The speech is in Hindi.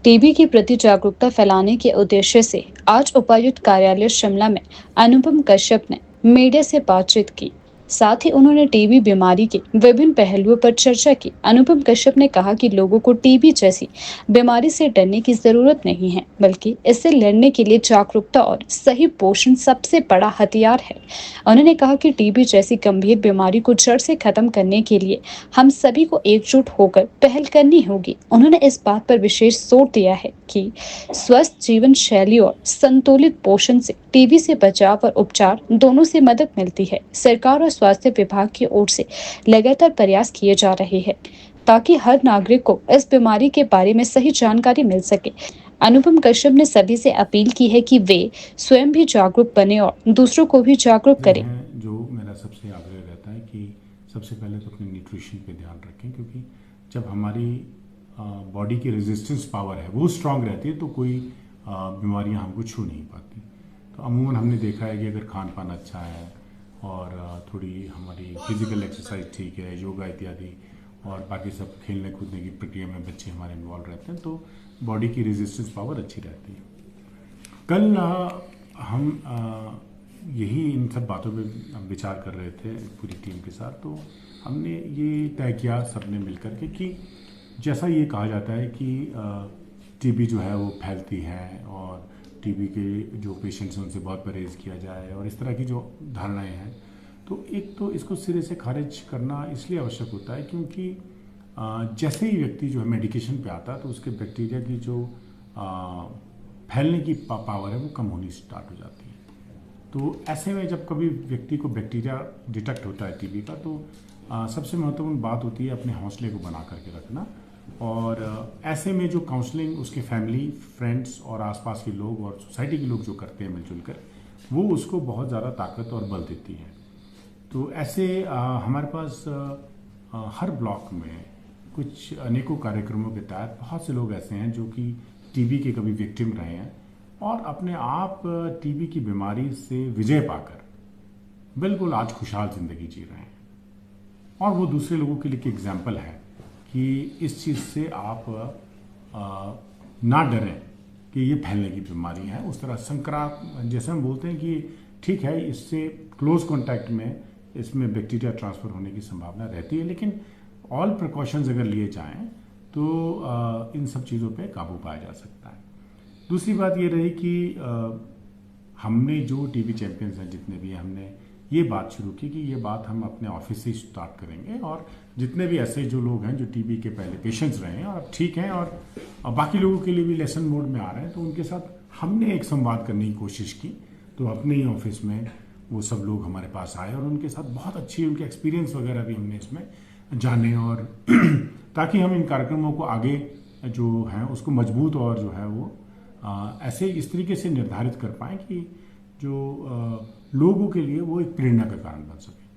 टीबी के प्रति जागरूकता फैलाने के उद्देश्य से आज उपायुक्त कार्यालय शिमला में अनुपम कश्यप ने मीडिया से बातचीत की। साथ ही उन्होंने टीबी बीमारी के विभिन्न पहलुओं पर चर्चा की। अनुपम कश्यप ने कहा कि लोगों को टीबी जैसी बीमारी से डरने की जरूरत नहीं है, बल्कि इससे लड़ने के लिए जागरूकता और सही पोषण सबसे बड़ा हथियार है। उन्होंने कहा कि टीबी जैसी गंभीर बीमारी को जड़ से खत्म करने के लिए हम सभी को एकजुट होकर पहल करनी होगी। उन्होंने इस बात पर विशेष जोर दिया है कि स्वस्थ जीवन शैली और संतुलित पोषण से टीबी से बचाव और उपचार दोनों से मदद मिलती है। सरकार और स्वास्थ्य विभाग की ओर से लगातार प्रयास किए जा रहे हैं ताकि हर नागरिक को इस बीमारी के बारे में सही जानकारी मिल सके। अनुपम कश्यप ने सभी से अपील की है कि वे स्वयं भी जागरूक बने और दूसरों को भी जागरूक करें। जो मेरा सबसे आग्रह रहता है कि सबसे पहले तो अपने न्यूट्रिशन पे ध्यान रखें, क्योंकि जब हमारी बॉडी की रेजिस्टेंस पावर है वो स्ट्रांग रहती है तो कोई बीमारियां हमको छू नहीं पाती। तो अमूमन हमने देखा है कि अगर खान पान अच्छा है और थोड़ी हमारी फिजिकल एक्सरसाइज ठीक है, योगा इत्यादि, और बाकी सब खेलने कूदने की प्रक्रिया में बच्चे हमारे इन्वॉल्व रहते हैं, तो बॉडी की रेजिस्टेंस पावर अच्छी रहती है। कल हम यही इन सब बातों पे विचार कर रहे थे पूरी टीम के साथ। तो हमने ये तय किया सबने मिलकर के कि जैसा ये कहा जाता है कि टीबी जो है वो फैलती है और टीबी के जो पेशेंट्स हैं उनसे बहुत परहेज़ किया जाए, और इस तरह की जो धारणाएं हैं, तो एक तो इसको सिरे से खारिज करना इसलिए आवश्यक होता है क्योंकि जैसे ही व्यक्ति जो है मेडिकेशन पे आता है तो उसके बैक्टीरिया की जो फैलने की पावर है वो कम होनी स्टार्ट हो जाती है। तो ऐसे में जब कभी व्यक्ति को बैक्टीरिया डिटेक्ट होता है टीबी का, तो सबसे महत्वपूर्ण बात होती है अपने हौसले को बना करके रखना। और ऐसे में जो काउंसलिंग उसके फैमिली, फ्रेंड्स और आसपास के लोग और सोसाइटी के लोग जो करते हैं मिलजुल कर, वो उसको बहुत ज़्यादा ताकत और बल देती है। तो ऐसे हमारे पास हर ब्लॉक में कुछ अनेकों कार्यक्रमों के तहत बहुत से लोग ऐसे हैं जो कि टीबी के कभी विक्टिम रहे हैं और अपने आप टीबी की बीमारी से विजय पाकर बिल्कुल आज खुशहाल जिंदगी जी रहे हैं। और वो दूसरे लोगों के लिए एक एग्जाम्पल है कि इस चीज़ से आप ना डरें कि ये फैलने की बीमारी है। उस तरह संक्रामक, जैसे हम बोलते हैं कि ठीक है, इससे क्लोज कॉन्टैक्ट में इसमें बैक्टीरिया ट्रांसफ़र होने की संभावना रहती है, लेकिन ऑल प्रिकॉशंस अगर लिए जाएं तो इन सब चीज़ों पे काबू पाया जा सकता है। दूसरी बात ये रही कि हमने जो टीबी चैंपियंस हैं जितने भी, हमने ये बात शुरू की कि ये बात हम अपने ऑफिस से ही स्टार्ट करेंगे, और जितने भी ऐसे जो लोग हैं जो टीबी के पहले पेशेंट्स रहे हैं और अब ठीक हैं और बाकी लोगों के लिए भी लेसन मोड में आ रहे हैं, तो उनके साथ हमने एक संवाद करने की कोशिश की। तो अपने ही ऑफिस में वो सब लोग हमारे पास आए और उनके साथ बहुत अच्छी उनके एक्सपीरियंस वगैरह भी हमने इसमें जाने, और ताकि हम इन कार्यक्रमों को आगे जो है उसको मजबूत और जो है वो ऐसे इस तरीके से निर्धारित कर पाएँ कि जो लोगों के लिए वो एक प्रेरणा का कारण बन सके।